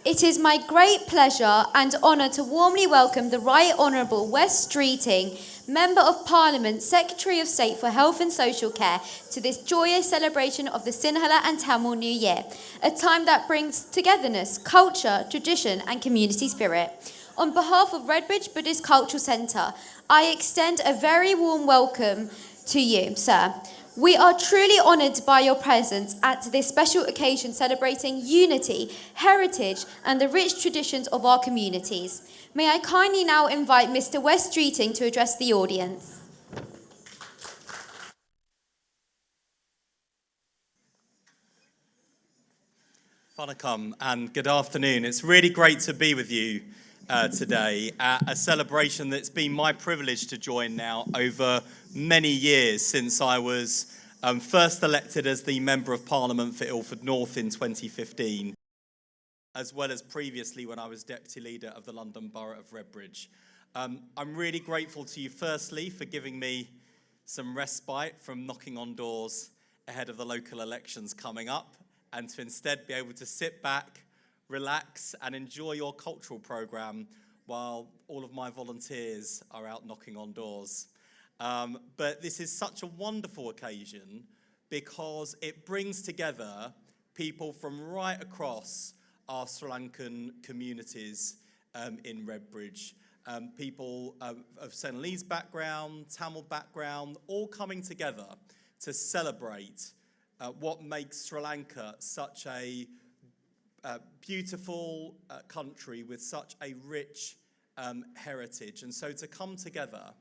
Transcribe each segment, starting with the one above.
It is my great pleasure and honour to warmly welcome the Right Honourable Wes Streeting, Member of Parliament, Secretary of State for Health and Social Care, to this joyous celebration of the Sinhala and Tamil New Year, a time that brings togetherness, culture, tradition and community spirit. On behalf of Redbridge Buddhist Cultural Centre, I extend a very warm welcome to you, sir. We are truly honoured by your presence at this special occasion celebrating unity, heritage and the rich traditions of our communities. May I kindly now invite Mr. Wes Streeting to address the audience. Whanakam and good afternoon. It's really great to be with you today at a celebration that's been my privilege to join now over many years since I was first elected as the Member of Parliament for Ilford North in 2015, as well as previously when I was Deputy Leader of the London Borough of Redbridge. I'm really grateful to you firstly for giving me some respite from knocking on doors ahead of the local elections coming up, and to instead be able to sit back, relax and enjoy your cultural programme while all of my volunteers are out knocking on doors. But this is such a wonderful occasion because it brings together people from right across our Sri Lankan communities in Redbridge. People of Sinhalese background, Tamil background, all coming together to celebrate what makes Sri Lanka such a beautiful country with such a rich heritage. And so to come together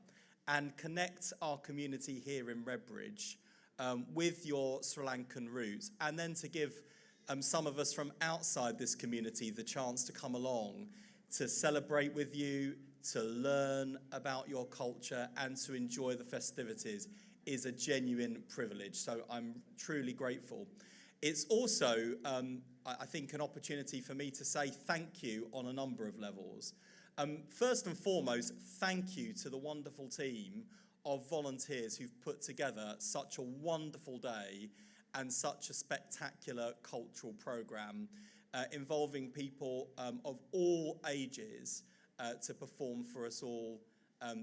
and connect our community here in Redbridge with your Sri Lankan roots, and then to give some of us from outside this community the chance to come along to celebrate with you, to learn about your culture and to enjoy the festivities is a genuine privilege. So I'm truly grateful. It's also, I think, an opportunity for me to say thank you on a number of levels. First and foremost, thank you to the wonderful team of volunteers who've put together such a wonderful day and such a spectacular cultural programme involving people of all ages to perform for us all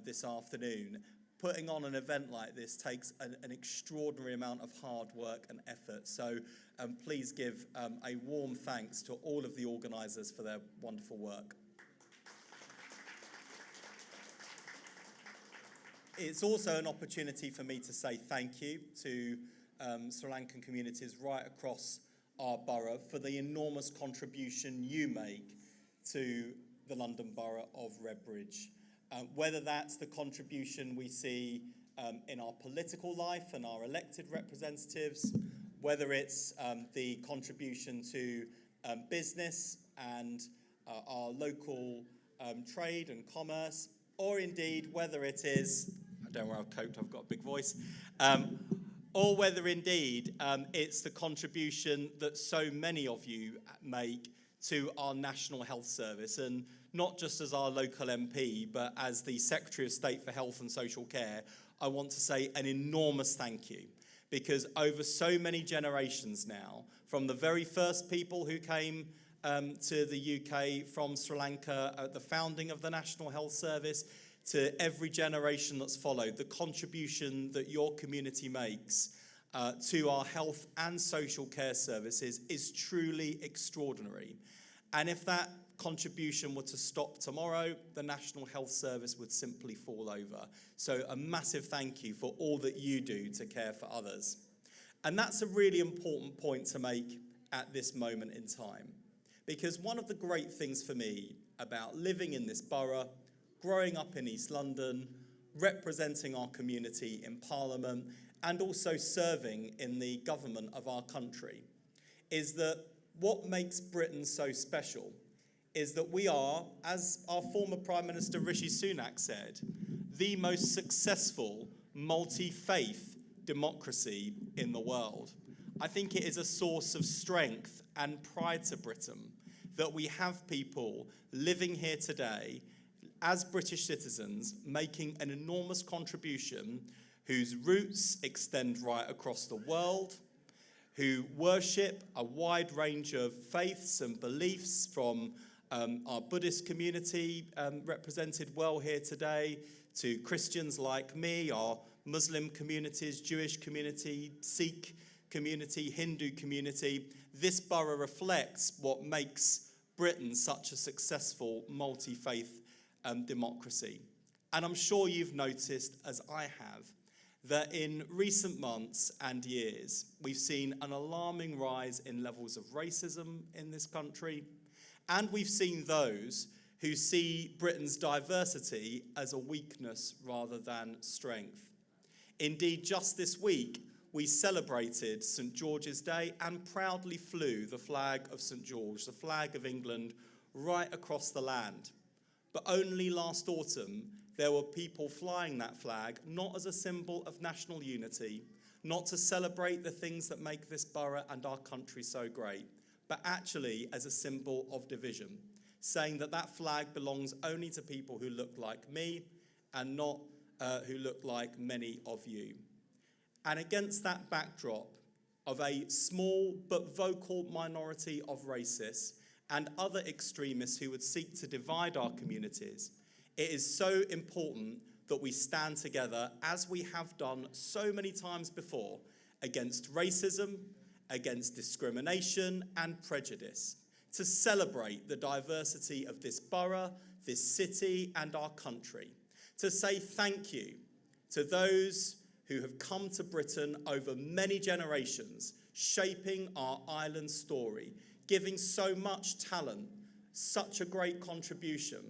this afternoon. Putting on an event like this takes an extraordinary amount of hard work and effort. So please give a warm thanks to all of the organisers for their wonderful work. It's also an opportunity for me to say thank you to Sri Lankan communities right across our borough for the enormous contribution you make to the London Borough of Redbridge. Whether that's the contribution we see in our political life and our elected representatives, whether it's the contribution to business and our local trade and commerce, or indeed whether it is, I don't know where I've coped, I've got a big voice, or whether indeed it's the contribution that so many of you make to our National Health Service, and not just as our local MP, but as the Secretary of State for Health and Social Care, I want to say an enormous thank you. Because over so many generations now, from the very first people who came to the UK from Sri Lanka at the founding of the National Health Service, to every generation that's followed, the contribution that your community makes to our health and social care services is truly extraordinary. And if that contribution were to stop tomorrow, the National Health Service would simply fall over. So a massive thank you for all that you do to care for others. And that's a really important point to make at this moment in time. Because one of the great things for me about living in this borough, growing up in East London, representing our community in Parliament, and also serving in the government of our country, is that what makes Britain so special is that we are, as our former Prime Minister Rishi Sunak said, the most successful multi-faith democracy in the world. I think it is a source of strength and pride to Britain that we have people living here today as British citizens making an enormous contribution whose roots extend right across the world, who worship a wide range of faiths and beliefs, from our Buddhist community represented well here today, to Christians like me, our Muslim communities, Jewish community, Sikh community, Hindu community. This borough reflects what makes Britain such a successful multi-faith democracy. And I'm sure you've noticed, as I have, that in recent months and years, we've seen an alarming rise in levels of racism in this country, and we've seen those who see Britain's diversity as a weakness rather than strength. Indeed, just this week, we celebrated St. George's Day and proudly flew the flag of St. George, the flag of England, right across the land. But only last autumn, there were people flying that flag, not as a symbol of national unity, not to celebrate the things that make this borough and our country so great, but actually as a symbol of division, saying that that flag belongs only to people who look like me and not who look like many of you. And against that backdrop of a small but vocal minority of racists and other extremists who would seek to divide our communities, it is so important that we stand together, as we have done so many times before, against racism, against discrimination and prejudice, to celebrate the diversity of this borough, this city, and our country, to say thank you to those who have come to Britain over many generations, shaping our island story, giving so much talent, such a great contribution,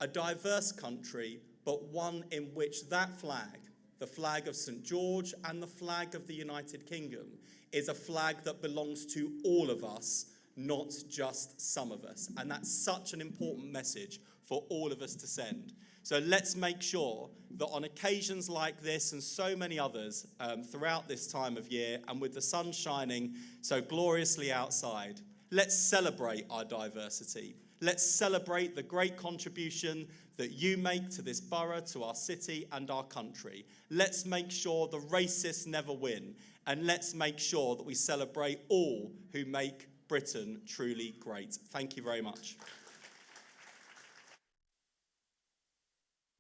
a diverse country, but one in which that flag, the flag of St. George and the flag of the United Kingdom, is a flag that belongs to all of us, not just some of us. And that's such an important message for all of us to send. So let's make sure that on occasions like this and so many others throughout this time of year, and with the sun shining so gloriously outside, let's celebrate our diversity. Let's celebrate the great contribution that you make to this borough, to our city and our country. Let's make sure the racists never win, and let's make sure that we celebrate all who make Britain truly great. Thank you very much.